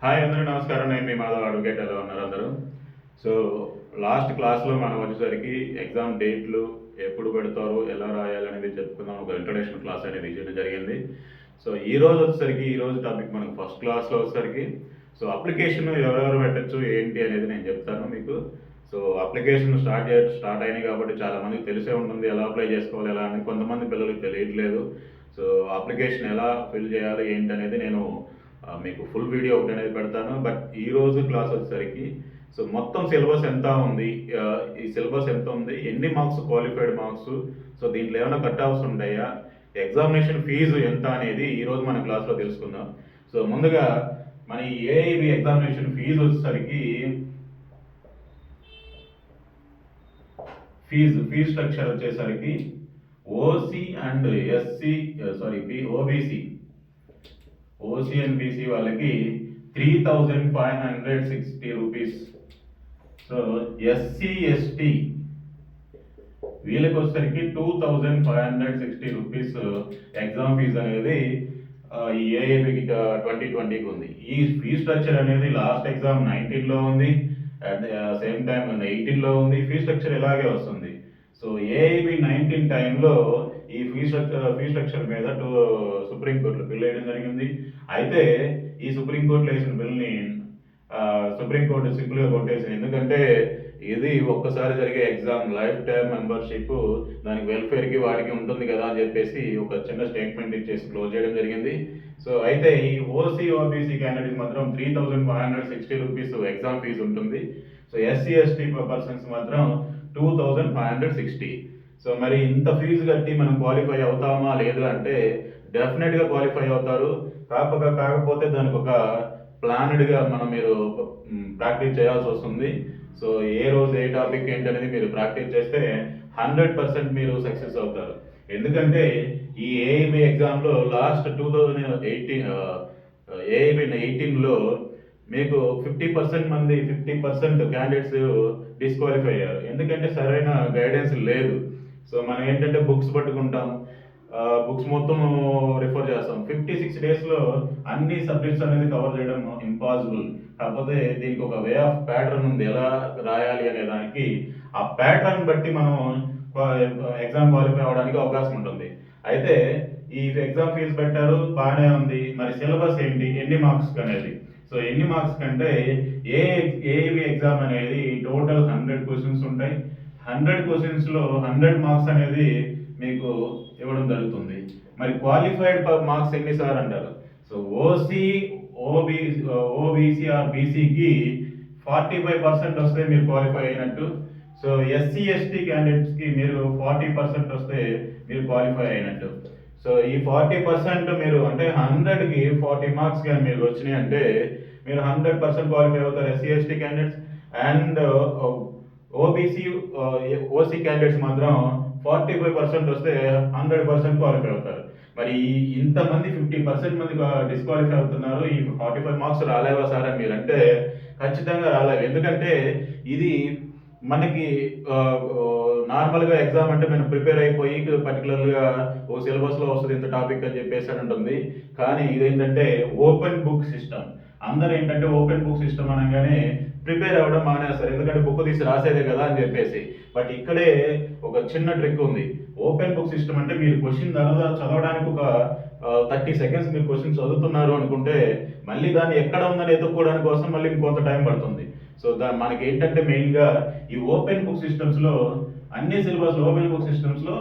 Hi అందరూ నమస్కారం. నేను మీ మాధవ్ అడ్వకేట్. ఎలా ఉన్నారు అందరూ? సో లాస్ట్ క్లాస్లో మనం వచ్చేసరికి ఎగ్జామ్ డేట్లు ఎప్పుడు పెడతారు, ఎలా రాయాలి అనేది చెప్పుకుందాం. ఒక ఇంట్రడక్షన్ క్లాస్ అనేది చేయడం జరిగింది. సో ఈ రోజు టాపిక్ మనకు ఫస్ట్ క్లాస్లో వచ్చేసరికి సో అప్లికేషన్ ఎవరెవరు పెట్టచ్చు ఏంటి అనేది నేను చెప్తాను మీకు. సో అప్లికేషన్ స్టార్ట్ అయినాయి కాబట్టి చాలామందికి తెలిసే ఉంటుంది ఎలా అప్లై చేసుకోవాలి ఎలా అని. కొంతమంది పిల్లలకి తెలియట్లేదు. సో అప్లికేషన్ ఎలా ఫిల్ చేయాలి ఏంటి అనేది నేను మీకు ఫుల్ వీడియో ఒకటి అనేది పెడతాను. బట్ ఈరోజు క్లాస్ వచ్చేసరికి సో మొత్తం సిలబస్ ఎంత ఉంది, ఈ సిలబస్ ఎంత ఉంది, ఎన్ని మార్క్స్ క్వాలిఫైడ్ మార్క్స్, సో దీంట్లో ఏమైనా కట్ ఆఫ్స్ ఉంటాయా, ఎగ్జామినేషన్ ఫీజు ఎంత అనేది ఈరోజు మన క్లాస్లో తెలుసుకుందాం. సో ముందుగా మన ఏఐబి ఎగ్జామినేషన్ ఫీజు వచ్చేసరికి ఫీజు స్ట్రక్చర్ వచ్చేసరికి OC and SC OBC OC and BC వాళ్ళకి 3,560 రూపీస్. సో ఎస్సీ ఎస్టీ వీళ్ళకి వచ్చేసరికి 2,560 రూపీస్ ఎగ్జామ్ ఫీజు అనేది ఈ ఏఏబికి 2020కి ఉంది. ఈ ఫీ స్ట్రక్చర్ అనేది లాస్ట్ ఎగ్జామ్ 19లో ఉంది, అట్ సేమ్ టైం 18లో ఉంది. ఫీ స్ట్రక్చర్ ఇలాగే వస్తుంది. సో ఏఐబి 19 టైంలో ఈ ఫీ స్ట్రక్చర్ మీద సుప్రీంకోర్టులో బిల్ వేయడం జరిగింది. అయితే ఈ సుప్రీంకోర్టులో వేసిన బిల్ని సుప్రీంకోర్టు సింపుల్గా కొట్టేసింది. ఎందుకంటే ఇది ఒక్కసారి జరిగే ఎగ్జామ్, లైఫ్ టైం మెంబర్షిప్, దానికి వెల్ఫేర్కి వాడికి ఉంటుంది కదా అని చెప్పేసి ఒక చిన్న స్టేట్మెంట్ ఇచ్చేసి క్లోజ్ చేయడం జరిగింది. సో అయితే ఈ ఓసీ ఓబీసీ క్యాండిడేట్ మాత్రం 3,560 రూపీస్ ఎగ్జామ్ ఫీజు ఉంటుంది. సో ఎస్సీ ఎస్టీ పర్సన్స్ మాత్రం 2,560. సో మరి ఇంత ఫీజు కట్టి మనం క్వాలిఫై అవుతామా లేదు అంటే డెఫినెట్గా క్వాలిఫై అవుతారు. కాకపోతే దానికి ఒక ప్లానెడ్గా మీరు ప్రాక్టీస్ చేయాల్సి వస్తుంది. సో ఏ రోజు ఏ టాపిక్ ఏంటి అనేది మీరు ప్రాక్టీస్ చేస్తే 100% మీరు సక్సెస్ అవుతారు. ఎందుకంటే ఈ ఏఐబి ఎగ్జామ్లో లాస్ట్ 2018 ఏఐబి 18లో మీకు 50% క్యాండిడేట్స్ డిస్క్వాలిఫై అయ్యారు. ఎందుకంటే సరైన గైడెన్స్ లేదు. సో మనం ఏంటంటే బుక్స్ పట్టుకుంటాం, బుక్స్ మొత్తం రిఫర్ చేస్తాం. 56 డేస్లో అన్ని సబ్జెక్ట్స్ అనేది కవర్ చేయడం ఇంపాసిబుల్. కాకపోతే దీనికి ఒక వే ఆఫ్ ప్యాటర్న్ ఉంది, ఎలా రాయాలి అనే దానికి. ఆ ప్యాటర్న్ బట్టి మనం ఎగ్జామ్ క్వాలిఫై అవ్వడానికి అవకాశం ఉంటుంది. అయితే ఈ ఎగ్జామ్ ఫీజు పెట్టారు, బాగానే ఉంది. మరి సిలబస్ ఏంటి, ఎన్ని మార్క్స్ అనేది? సో ఎన్ని మార్క్స్ కంటే ఏఏబి ఎగ్జామ్ అనేది టోటల్ 100 క్వశ్చన్స్ ఉంటాయి. 100 క్వశ్చన్స్లో 100 మార్క్స్ అనేది మీకు ఇవ్వడం జరుగుతుంది. మరి క్వాలిఫైడ్ మార్క్స్ ఎన్నిసార్లు అంటారు? సో ఓబీసీ ఆర్ బీసీకి 45% వస్తే మీరు క్వాలిఫై అయినట్టు. సో ఎస్సీ ఎస్టీ క్యాండిడేట్స్కి మీరు 40% వస్తే మీరు క్వాలిఫై అయినట్టు. సో ఈ 40% మీరు అంటే 100కి 40 మార్క్స్ కానీ మీరు వచ్చినాయి అంటే మీరు 100% క్వాలిఫై అవుతారు SC ST candidates. And OBC OC candidates మాత్రం 45% వస్తే 100% క్వాలిఫై అవుతారు. మరి ఇంతమంది 50% మంది డిస్క్వాలిఫై అవుతున్నారు. ఈ 45 మార్క్స్ రాలేవా సార్ అని మీరు అంటే ఖచ్చితంగా రాలేవు. ఎందుకంటే ఇది మనకి నార్మల్గా ఎగ్జామ్ అంటే మనం ప్రిపేర్ అయిపోయి పర్టికులర్గా ఓ సిలబస్లో వస్తుంది ఇంత టాపిక్ అని చెప్పేసి అని ఉంటుంది. కానీ ఇదేంటంటే ఓపెన్ బుక్ సిస్టమ్. అందరూ ఏంటంటే ఓపెన్ బుక్ సిస్టమ్ అనగానే ప్రిపేర్ అవ్వడం మానేస్తారు, ఎందుకంటే బుక్ తీసి రాసేదే కదా అని చెప్పేసి. బట్ ఇక్కడే ఒక చిన్న ట్రిక్ ఉంది. ఓపెన్ బుక్ సిస్టమ్ అంటే మీరు క్వశ్చన్ చదవడానికి ఒక 30 సెకండ్స్ మీరు క్వశ్చన్ చదువుతున్నారు అనుకుంటే మళ్ళీ దాన్ని ఎక్కడ ఉందని ఎత్తుక్కోవడానికి కోసం మళ్ళీ ఇంకొంత టైం పడుతుంది. సో మనకి ఏంటంటే మెయిన్గా ఈ ఓపెన్ బుక్ సిస్టమ్స్లో అన్ని సిలబస్ ఓపెన్ బుక్ సిస్టమ్స్లో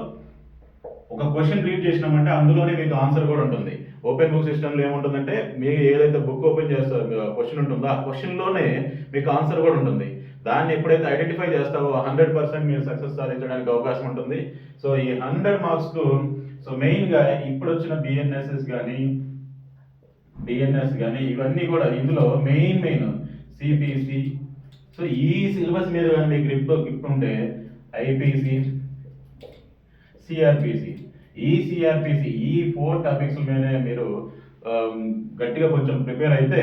ఒక క్వశ్చన్ రీడ్ చేసినామంటే అందులోనే మీకు ఆన్సర్ కూడా ఉంటుంది. ఓపెన్ బుక్ సిస్టమ్లో ఏముంటుందంటే మీరు ఏదైతే బుక్ ఓపెన్ చేస్తారో క్వశ్చన్ ఉంటుందో ఆ క్వశ్చన్లోనే మీకు ఆన్సర్ కూడా ఉంటుంది. దాన్ని ఎప్పుడైతే ఐడెంటిఫై చేస్తావో 100% మీరు సక్సెస్ సాధించడానికి అవకాశం ఉంటుంది. సో ఈ 100 మార్క్స్కు సో మెయిన్గా ఇప్పుడు వచ్చిన బిఎన్ఎస్ కానీ ఇవన్నీ కూడా ఇందులో మెయిన్ సిపిసి. సో ఈ సిలబస్ మీద కానీ మీకు గ్రిప్ ఉంటే ఐపీసీ, సిఆర్పిసి, సిఆర్పిసి ఈ 4 టాపిక్స్ మీదనే మీరు గట్టిగా కొంచెం ప్రిపేర్ అయితే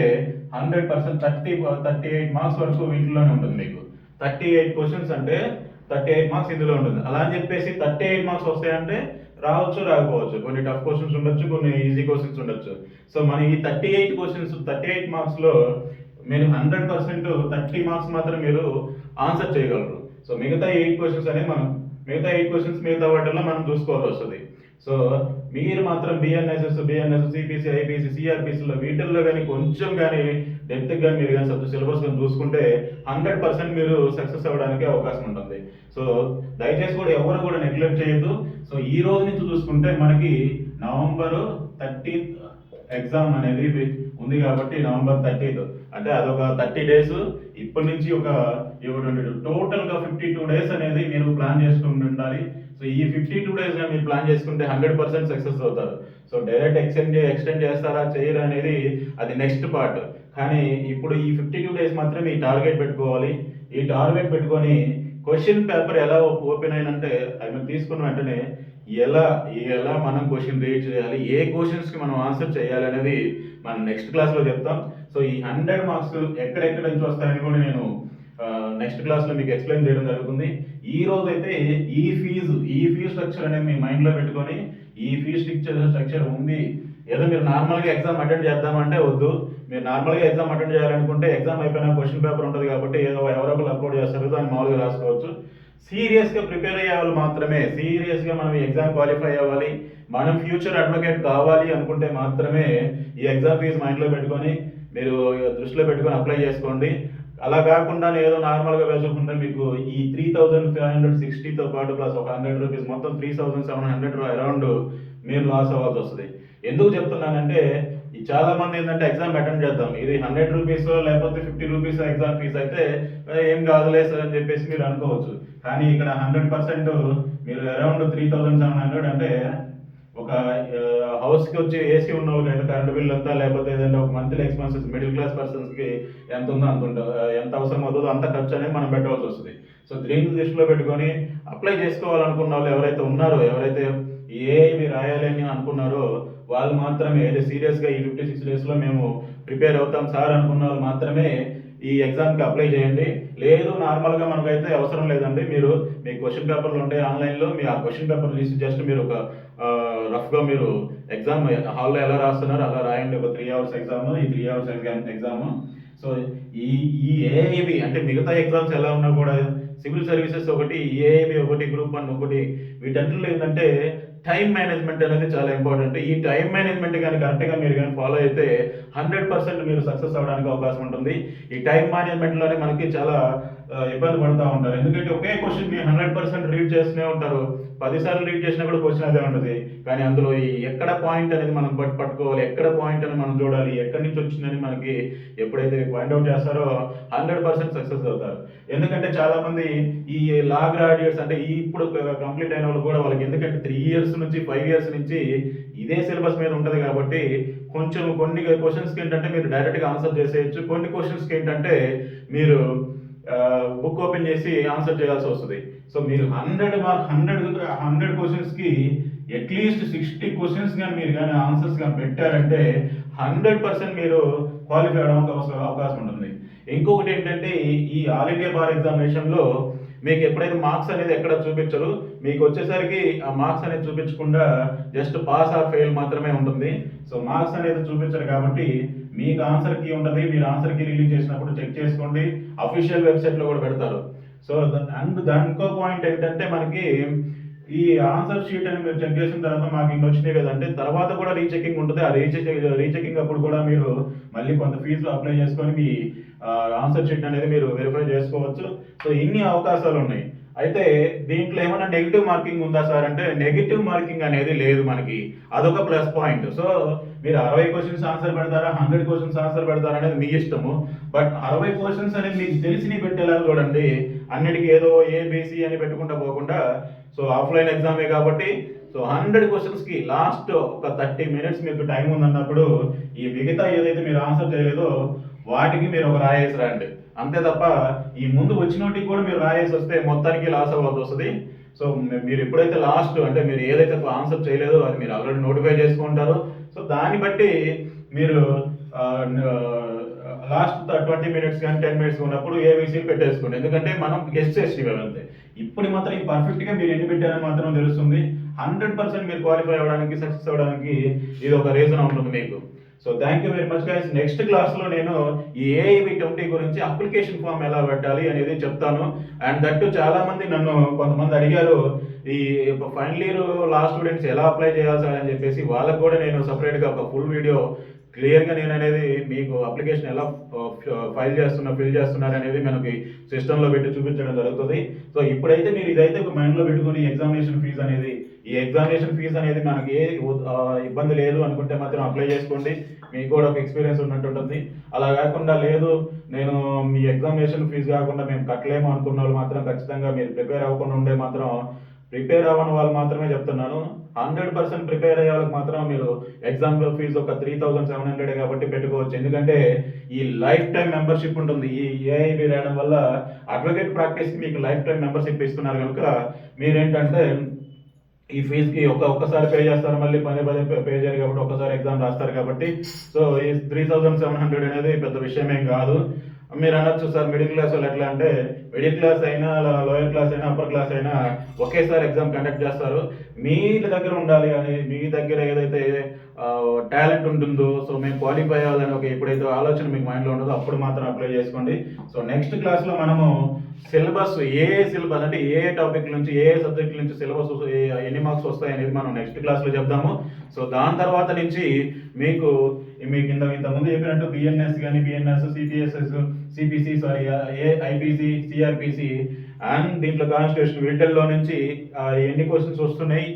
100% 38 మార్క్స్ వరకు వీటిలోనే ఉంటుంది. మీకు 38 క్వశ్చన్స్ అంటే 38 మార్క్స్ ఇందులో ఉంటుంది. అలా అని చెప్పేసి 38 మార్క్స్ వస్తాయంటే రావచ్చు రాకపోవచ్చు, కొన్ని టఫ్ క్వశ్చన్స్ ఉండొచ్చు, కొన్ని ఈజీ క్వశ్చన్స్ ఉండొచ్చు. సో మన ఈ 38 క్వశ్చన్స్ 38 మార్క్స్లో మీరు 100% 30 మార్క్స్ మాత్రం మీరు ఆన్సర్ చేయగలరు. సో మిగతా 8 క్వశ్చన్స్ అనేది మిగతా వాటిల్లో మనం చూసుకోవాల్సి వస్తుంది. సో మీరు మాత్రం బిఎన్ఎస్ఎస్, సిపిసి, ఐపీసీ, సిఆర్పిసిలో వీటిల్లో కానీ కొంచెం కానీ డెప్త్ కానీ మీరు కానీ సిలబస్ కానీ చూసుకుంటే 100% మీరు సక్సెస్ అవ్వడానికి అవకాశం ఉంటుంది. సో దయచేసి కూడా ఎవరు కూడా నెగ్లెక్ట్ చేయొద్దు. సో ఈ రోజు నుంచి చూసుకుంటే మనకి నవంబర్ 30th ఎగ్జామ్ అనేది ఉంది కాబట్టి నవంబర్ 30th అంటే అదొక 30 డేస్ ఇప్పటి నుంచి ఒక టోటల్గా 52 డేస్ అనేది మీరు ప్లాన్ చేసుకుంటూ ఉండాలి. సో ఈ 52 డేస్ మీరు ప్లాన్ చేసుకుంటే 100% సక్సెస్ అవుతారు. సో డైరెక్ట్ ఎక్స్టెండ్ చేస్తారా చేయరా అనేది అది నెక్స్ట్ పార్ట్. కానీ ఇప్పుడు ఈ 52 డేస్ మాత్రం ఈ టార్గెట్ పెట్టుకోవాలి. ఈ టార్గెట్ పెట్టుకొని క్వశ్చన్ పేపర్ ఎలా ఓపెన్ అయినంటే అవి తీసుకున్న వెంటనే ఎలా మనం క్వశ్చన్ రీడ్ చేయాలి, ఏ క్వశ్చన్స్కి మనం ఆన్సర్ చేయాలి అనేది మనం నెక్స్ట్ క్లాస్లో చెప్తాం. సో ఈ 100 మార్క్స్ ఎక్కడెక్కడ నుంచి వస్తాయని కూడా నేను నెక్స్ట్ క్లాస్లో మీకు ఎక్స్ప్లెయిన్ చేయడం జరుగుతుంది. ఈ రోజు అయితే ఈ ఫీజు స్ట్రక్చర్ అనేది మీ మైండ్లో పెట్టుకొని ఈ ఫీజు స్ట్రక్చర్ ఉంది. ఏదో మీరు నార్మల్గా ఎగ్జామ్ అటెండ్ చేద్దామంటే వద్దు. మీరు నార్మల్గా ఎగ్జామ్ అటెండ్ చేయాలనుకుంటే ఎగ్జామ్ అయిపోయిన క్వశ్చన్ పేపర్ ఉంటుంది కాబట్టి ఏదో ఎవరో ఒకరు అప్లోడ్ చేస్తారు, దాన్ని మామూలుగా రాసుకోవచ్చు. సీరియస్గా ప్రిపేర్ అయ్యే వాళ్ళు మాత్రమే, సీరియస్గా మనం ఎగ్జామ్ క్వాలిఫై అవ్వాలి, మనం ఫ్యూచర్ అడ్వకేట్ కావాలి అనుకుంటే మాత్రమే ఈ ఎగ్జామ్ ఫీజు మైండ్లో పెట్టుకొని మీరు దృష్టిలో పెట్టుకొని అప్లై చేసుకోండి. అలా కాకుండా ఏదో నార్మల్గా వేసుకుంటే మీకు ఈ 3560తో పాటు ప్లస్ ఒక 100 రూపీస్ మొత్తం 3700 అరౌండ్ మీరు లాస్ అవ్వాల్సి వస్తుంది. ఎందుకు చెప్తున్నానంటే చాలా మంది ఏంటంటే ఎగ్జామ్ అటెండ్ చేద్దాం, ఇది 100 రూపీస్ లేకపోతే 50 రూపీస్ ఎగ్జామ్ ఫీజు అయితే ఏం కాదులే సార్ అని చెప్పేసి మీరు అనుకోవచ్చు. కానీ ఇక్కడ 100% మీరు అరౌండ్ 3700 అంటే ఒక హౌస్కి వచ్చి ఏసీ ఉన్న వాళ్ళకి అయితే కరెంట్ బిల్ అంతా లేకపోతే ఏదైనా ఒక మంత్లీ ఎక్స్పెన్సెస్ మిడిల్ క్లాస్ పర్సన్స్కి ఎంత ఉందో ఎంత అవసరం అవుతుందో అంత ఖర్చు అనేది మనం పెట్టవలసి వస్తుంది. సో దీన్ని దృష్టిలో పెట్టుకొని అప్లై చేసుకోవాలనుకున్న వాళ్ళు ఎవరైతే ఉన్నారో, ఎవరైతే ఏమి రాయాలి అని అనుకున్నారో వాళ్ళు మాత్రమే ఏదో సీరియస్గా ఈ 56 డేస్లో మేము ప్రిపేర్ అవుతాం సార్ అనుకున్న వాళ్ళు మాత్రమే ఈ ఎగ్జామ్కి అప్లై చేయండి. లేదు నార్మల్గా మనకైతే అవసరం లేదండి, మీరు మీ క్వశ్చన్ పేపర్లు ఉంటాయి ఆన్లైన్లో, మీ ఆ క్వశ్చన్ పేపర్ తీసి జస్ట్ మీరు ఒక రఫ్గా మీరు ఎగ్జామ్ హాల్లో ఎలా రాస్తున్నారో అలా రాయండి. ఒక 3 hours ఎగ్జామ్, ఈ 3 hours ఎగ్జామ్. సో ఈ ఏఐబి అంటే మిగతా ఎగ్జామ్స్ ఎలా ఉన్నా కూడా సివిల్ సర్వీసెస్ ఒకటి, ఏఐబి ఒకటి, గ్రూప్ 1 ఒకటి, వీటన్నిటిలో ఏంటంటే టైం మేనేజ్మెంట్ అనేది చాలా ఇంపార్టెంట్. ఈ టైం మేనేజ్మెంట్ కానీ కరెక్ట్గా మీరు కానీ ఫాలో అయితే 100% మీరు సక్సెస్ అవ్వడానికి అవకాశం ఉంటుంది. ఈ టైం మేనేజ్మెంట్లోనే మనకి చాలా ఇబ్బంది పడుతూ ఉంటారు. ఎందుకంటే ఒకే క్వశ్చన్ మీరు 100% రీడ్ చేస్తూనే ఉంటారు, 10 సార్లు రీడ్ చేసినా కూడా క్వశ్చన్ అదే ఉంటుంది. కానీ అందులో ఈ ఎక్కడ పాయింట్ అనేది మనం పట్టుకోవాలి, ఎక్కడ పాయింట్ అని మనం చూడాలి, ఎక్కడి నుంచి వచ్చిందని మనకి ఎప్పుడైతే పాయింట్అవుట్ చేస్తారో 100% సక్సెస్ అవుతారు. ఎందుకంటే చాలామంది ఈ లా గ్రాడ్యుయేట్స్ అంటే ఇప్పుడు కంప్లీట్ అయిన వాళ్ళు కూడా వాళ్ళకి ఎందుకంటే 3 years నుంచి 5 years నుంచి ఇదే సిలబస్ మీద ఉంటుంది కాబట్టి కొంచెం కొన్ని క్వశ్చన్స్కి ఏంటంటే మీరు డైరెక్ట్గా ఆన్సర్ చేసేయచ్చు, కొన్ని క్వశ్చన్స్కి ఏంటంటే మీరు బుక్ ఓపెన్ చేసి ఆన్సర్ చేయాల్సి వస్తుంది. సో మీరు 100 క్వశ్చన్స్కి అట్లీస్ట్ 60 క్వశ్చన్స్ కానీ మీరు కానీ ఆన్సర్స్ కానీ పెట్టారంటే 100% మీరు క్వాలిఫై అవడానికి అవకాశం ఉంటుంది. ఇంకొకటి ఏంటంటే ఈ ఆల్ ఇండియా బార్ ఎగ్జామినేషన్లో మీకు ఎప్పుడైతే మార్క్స్ అనేది ఎక్కడ చూపించరు, మీకు వచ్చేసరికి ఆ మార్క్స్ అనేది చూపించకుండా జస్ట్ పాస్ ఆర్ ఫెయిల్ మాత్రమే ఉంటుంది. సో మార్క్స్ అనేది చూపించరు కాబట్టి మీకు ఆన్సర్ కీ ఉంటుంది, మీరు ఆన్సర్ కీ రిలీజ్ చేసినప్పుడు చెక్ చేసుకోండి, అఫీషియల్ వెబ్సైట్లో కూడా పెడతారు. సో ఇంకో పాయింట్ ఏంటంటే మనకి ఈ ఆన్సర్ షీట్ అని మీరు చెక్ చేసిన తర్వాత మాకు ఇంక వచ్చినాయి కదంటే తర్వాత కూడా రీచెకింగ్ ఉంటుంది. ఆ రీచెకింగ్ అప్పుడు కూడా మీరు మళ్ళీ కొంత ఫీజులో అప్లై చేసుకొని మీ ఆన్సర్ షీట్ అనేది మీరు వెరిఫై చేసుకోవచ్చు. సో ఇన్ని అవకాశాలు ఉన్నాయి. అయితే దీంట్లో ఏమైనా నెగిటివ్ మార్కింగ్ ఉందా సార్ అంటే నెగిటివ్ మార్కింగ్ అనేది లేదు మనకి, అదొక ప్లస్ పాయింట్. సో మీరు 60 క్వశ్చన్స్ ఆన్సర్ పెడతారా, 100 క్వశ్చన్స్ ఆన్సర్ పెడతారా అనేది మీ ఇష్టము. బట్ 60 క్వశ్చన్స్ అనేది మీకు తెలిసినవి పెట్టేలా చూడండి, అన్నిటికీ ఏదో ఏబిసి అని పెట్టుకుంటా పోకుండా. సో ఆఫ్లైన్ ఎగ్జామే కాబట్టి సో 100 క్వశ్చన్స్కి లాస్ట్ ఒక 30 minutes మీకు టైం ఉందన్నప్పుడు ఈ మిగతా ఏదైతే మీరు ఆన్సర్ చేయలేదో వాటికి మీరు ఒక రాయేసి రండి, అంతే తప్ప ఈ ముందు వచ్చినోటికి కూడా మీరు రాయేసి వస్తే మొత్తానికి లాస్ అవ్వాల్సి వస్తుంది. సో మీరు ఎప్పుడైతే లాస్ట్ అంటే మీరు ఏదైతే ఆన్సర్ చేయలేదో అది మీరు ఆల్రెడీ నోటిఫై చేసుకుంటారు. సో దాన్ని బట్టి మీరు లాస్ట్ 20 minutes కానీ 10 minutes ఉన్నప్పుడు ఏబీసీ పెట్టేసుకోండి. ఎందుకంటే మనం గెస్ట్ చేసినవి అంతే, ఇప్పుడు మాత్రం పర్ఫెక్ట్గా మీరు ఎన్ని పెట్టారని మాత్రం తెలుస్తుంది. 100% మీరు క్వాలిఫై అవ్వడానికి, సక్సెస్ అవ్వడానికి ఇది ఒక రీజన్ ఉంటుంది మీకు. So thank you very much guys. Next క్లాస్లో నేను ఈ ఏఐబి 20 గురించి అప్లికేషన్ ఫామ్ ఎలా పెట్టాలి అనేది చెప్తాను. అండ్ దట్టు చాలామంది నన్ను కొంతమంది అడిగారు, ఈ ఫైనల్ ఇయర్ లాస్ట్ స్టూడెంట్స్ ఎలా అప్లై చేయాలి సార్ అని చెప్పేసి. వాళ్ళకు కూడా నేను సపరేట్గా ఒక ఫుల్ వీడియో క్లియర్గా నేను అనేది మీకు అప్లికేషన్ ఎలా ఫిల్ చేస్తున్నారు అనేది మనకి సిస్టంలో పెట్టి చూపించడం జరుగుతుంది. సో ఇప్పుడైతే మీరు ఇదైతే ఒక మైండ్లో పెట్టుకుని ఎగ్జామినేషన్ ఫీజు అనేది, ఈ ఎగ్జామినేషన్ ఫీజు అనేది మనకి ఏ ఇబ్బంది లేదు అనుకుంటే మాత్రం అప్లై చేసుకోండి. మీకు కూడా ఒక ఎక్స్పీరియన్స్ ఉన్నట్టు ఉంటుంది. అలా కాకుండా లేదు నేను మీ ఎగ్జామినేషన్ ఫీజు కాకుండా మేము కట్టలేము అనుకున్న వాళ్ళు మాత్రం ఖచ్చితంగా మీరు ప్రిపేర్ అవ్వకుండా ఉండే మాత్రం, ప్రిపేర్ అవ్వని వాళ్ళు మాత్రమే చెప్తున్నాను. 100% ప్రిపేర్ అయ్యే వాళ్ళకి మాత్రం మీరు ఎగ్జామ్ ఫీజు ఒక 3700 కాబట్టి పెట్టుకోవచ్చు. ఎందుకంటే ఈ లైఫ్ టైం మెంబర్షిప్ ఉంటుంది. ఈ ఏఐబి రాయడం వల్ల అడ్వకేట్ ప్రాక్టీస్కి మీకు లైఫ్ టైం మెంబర్షిప్ ఇస్తున్నారు కనుక మీరేంటంటే ఈ ఫీజుకి ఒక్కసారి పే చేస్తారు, మళ్ళీ పదే పే చేయరు కాబట్టి ఒక్కసారి ఎగ్జామ్ రాస్తారు కాబట్టి. సో ఈ 3700 అనేది పెద్ద విషయమేం కాదు. మీరు అనొచ్చు సార్ మిడిల్ క్లాస్ వాళ్ళు ఎట్లా అంటే, మిడిల్ క్లాస్ అయినా లోయర్ క్లాస్ అయినా అప్పర్ క్లాస్ అయినా ఒకేసారి ఎగ్జామ్ కండక్ట్ చేస్తారు. మీ దగ్గర ఉండాలి అని, మీ దగ్గర ఏదైతే టాలెంట్ ఉంటుందో, సో మేము క్వాలిఫై అవ్వాలని ఒక ఎప్పుడైతే ఆలోచన మీకు మైండ్లో ఉంటుందో అప్పుడు మాత్రం అప్లై చేసుకోండి. సో నెక్స్ట్ క్లాస్లో మనము సిలబస్ సిలబస్ అంటే ఏ టాపిక్ నుంచి ఏ సబ్జెక్ట్ నుంచి సిలబస్ ఎన్ని మార్క్స్ వస్తాయి అనేది మనం నెక్స్ట్ క్లాస్లో చెప్దాము. సో దాని తర్వాత నుంచి మీకు ఇంతకుముందు చెప్పినట్టు బిఎన్ఎస్ కానీ, BNS, CPSS, CPC, IPC, CrPC and దీంట్లో కాన్స్టిట్యూషన్ వీటిల్లో నుంచి ఎన్ని క్వశ్చన్స్ వస్తున్నాయి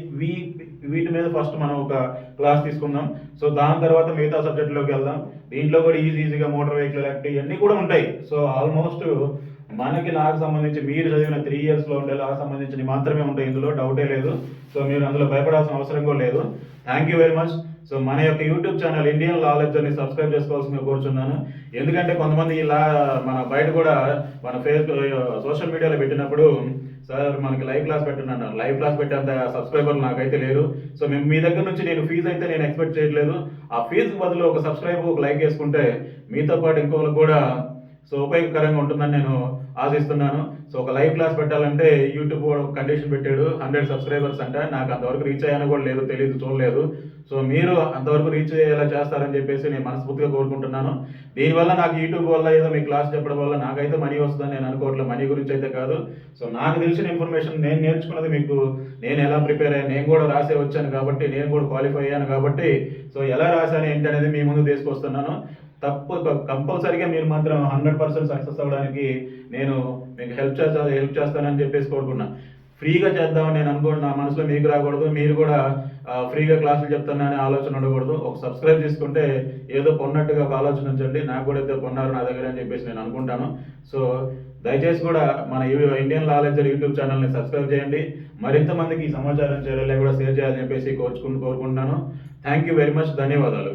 వీటి మీద ఫస్ట్ మనం ఒక క్లాస్ తీసుకుందాం. సో దాని తర్వాత మిగతా సబ్జెక్టులోకి వెళ్దాం. దీంట్లో కూడా ఈజీగా మోటార్ వెహికల్ యాక్ట్ ఇవన్నీ కూడా ఉంటాయి. సో ఆల్మోస్ట్ నాకు సంబంధించి మీరు చదివిన 3 ఇయర్స్లో ఉండే సంబంధించి మాత్రమే ఉంటాయి, ఇందులో డౌటే లేదు. సో మీరు అందులో భయపడాల్సిన అవసరం కూడా లేదు. Thank you very much. So మన యొక్క యూట్యూబ్ ఛానల్ ఇండియన్ లా లెక్చర్ని సబ్స్క్రైబ్ చేసుకోవాల్సిందిగా కోరుచున్నాను. ఎందుకంటే కొంతమంది ఇలా మన బయట కూడా మన సోషల్ మీడియాలో పెట్టినప్పుడు సార్ మనకి లైవ్ క్లాస్ పెట్టినాను, లైవ్ క్లాస్ పెట్టేంత సబ్స్క్రైబర్లు నాకైతే లేరు. సో మేము మీ దగ్గర నుంచి నేను ఫీజు అయితే నేను ఎక్స్పెక్ట్ చేయట్లేదు. ఆ ఫీజుకి బదులు ఒక సబ్స్క్రైబ్ ఒక లైక్ వేసుకుంటే మీతో పాటు ఇంకొకరికి కూడా సో ఉపయోగకరంగా ఉంటుందని నేను ఆశిస్తున్నాను. సో ఒక లైవ్ క్లాస్ పెట్టాలంటే యూట్యూబ్ కూడా ఒక కండిషన్ పెట్టాడు, 100 సబ్స్క్రైబర్స్ అంటే. నాకు అంతవరకు రీచ్ అయ్యాను కూడా లేదు, తెలియదు, చూడలేదు. సో మీరు అంతవరకు రీచ్ అయ్యేలా చేస్తారని చెప్పేసి నేను మనస్ఫూర్తిగా కోరుకుంటున్నాను. దీనివల్ల నాకు యూట్యూబ్ వల్ల ఏదో మీ క్లాస్ చెప్పడం వల్ల నాకైతే మనీ వస్తుందని నేను అనుకోవట్లేదు, మనీ గురించి అయితే కాదు. సో నాకు తెలిసిన ఇన్ఫర్మేషన్ నేను నేర్చుకున్నది మీకు నేను ఎలా ప్రిపేర్ అయ్యాను, నేను కూడా రాసే వచ్చాను కాబట్టి, నేను కూడా క్వాలిఫై అయ్యాను కాబట్టి, సో ఎలా రాశాను ఏంటి అనేది మీ ముందు తీసుకొస్తున్నాను. కంపల్సరీగా మీరు మాత్రం 100% సక్సెస్ అవ్వడానికి నేను మీకు హెల్ప్ చేస్తానని చెప్పేసి కోరుకున్నా. ఫ్రీగా చేద్దామని నేను అనుకోండి, నా మనసులో మీకు రాకూడదు, మీరు కూడా ఫ్రీగా క్లాసులు చెప్తానని ఆలోచన ఉండకూడదు. ఒక సబ్స్క్రైబ్ చేసుకుంటే ఏదో కొన్నట్టుగా ఒక ఆలోచన ఉంచండి, నాకు కూడా అయితే కొన్నారు నా దగ్గర అని చెప్పేసి నేను అనుకుంటాను. సో దయచేసి కూడా మన ఇండియన్ లా లెక్చర్ యూట్యూబ్ ఛానల్ని సబ్స్క్రైబ్ చేయండి. మరింత మందికి ఈ సమాచారం చేరేలా కూడా షేర్ చేయాలని చెప్పేసి కోరుకుంటున్నాను. Thank you very much. ధన్యవాదాలు.